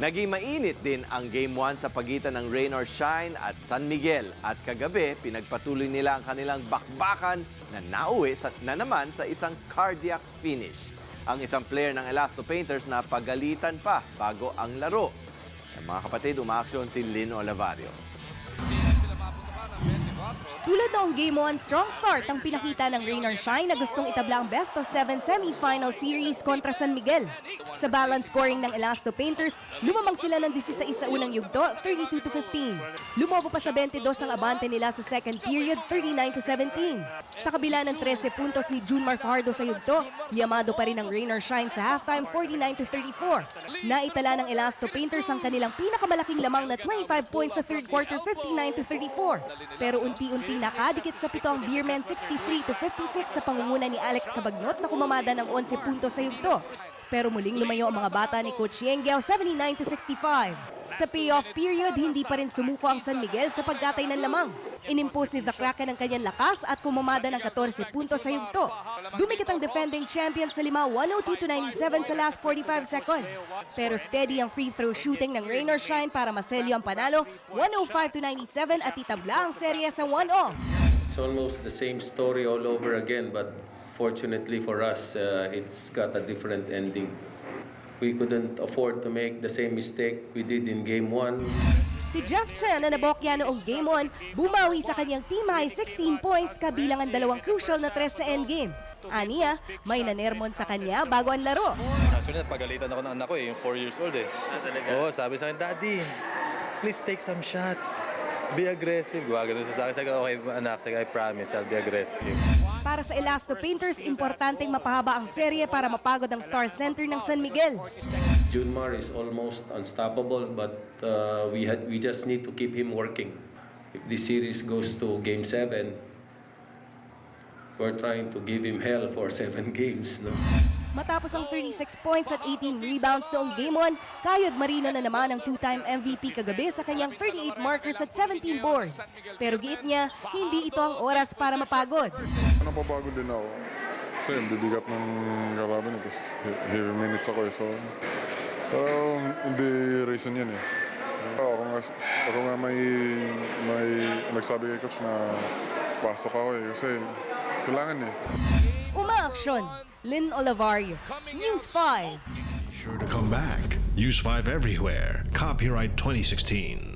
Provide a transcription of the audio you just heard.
Naging mainit din ang Game 1 sa pagitan ng Rain or Shine at San Miguel. At kagabi, pinagpatuloy nila ang kanilang bakbakan na nauwi na naman sa isang cardiac finish. Ang isang player ng Elasto Painters na pagalitan pa bago ang laro. Mga kapatid, umaaksyon si Lynn Olivario. Tulad noong Game 1 strong start ang pinakita ng Rain or Shine na gustong itabla ang best of 7 semi-final series kontra San Miguel. Sa balance scoring ng Elasto Painters, lumamang sila ng 16 sa unang yugto, 32-15. Lumobo pa sa 22 ang abante nila sa second period, 39-17. Sa kabila ng 13 puntos ni Junmar Fajardo sa yugto, yamado pa rin ang Rain or Shine sa halftime, 49-34. Naitala ng Elasto Painters ang kanilang pinakamalaking lamang na 25 points sa third quarter, 59-34. Pero unti-unting nakadikit sa pito ang Beermen 63-56 sa pangunguna ni Alex Cabagnot na kumamada ng 11 puntos sa yugto. Pero muling lumayo ang mga bata ni Coach Yenggao 79-65. Sa payoff period, hindi pa rin sumuko ang San Miguel sa pagkatay ng lamang. Inimpose ni The Kraken ang kanyang lakas at kumamada ng 14 puntos sa yugto. Dumikit ang defending champion sa 102-97 sa last 45 seconds. Pero steady ang free throw shooting ng Rain or Shine para maselyo ang panalo, 105-97 at itabla ang serye sa 1-0. It's almost the same story all over again, but fortunately for us, it's got a different ending. We couldn't afford to make the same mistake we did in Game 1. Si Jeff Chen na nabokya noong Game 1, bumawi sa kanyang team high 16 points kabilang ang dalawang crucial na 3 sa endgame. Aniya, may nanermon sa kanya bago ang laro. Actually, napagalitan ako ng anak ko yung 4 years old eh. Oo, sabi sa akin, Daddy, please take some shots. Be aggressive. Ganun sa akin. Sabi ko, okay anak, I promise, I'll be aggressive. Para sa Elasto Painters, importanteng mapahaba ang serye para mapagod ang star center ng San Miguel. Junmar is almost unstoppable, but we just need to keep him working. If this series goes to Game 7, we're trying to give him hell for 7 games. No? Matapos ang 36 points at 18 rebounds noong Game 1, Kayod Marino na naman ang two-time MVP kagabi sa kanyang 38 markers at 17 boards. Pero giit niya, hindi ito ang oras para mapagod. Napapagod din ako. Kasi yung bibigat ng kalaban, tapos heavy minutes ako eh. So, hindi reason yan eh. Ako nga may nagsabi kay coach na pasok ako eh. Kasi kailangan eh. Umaaksyon, Lynn Olivario, News 5. Sure to come back. Use 5 everywhere. Copyright 2016.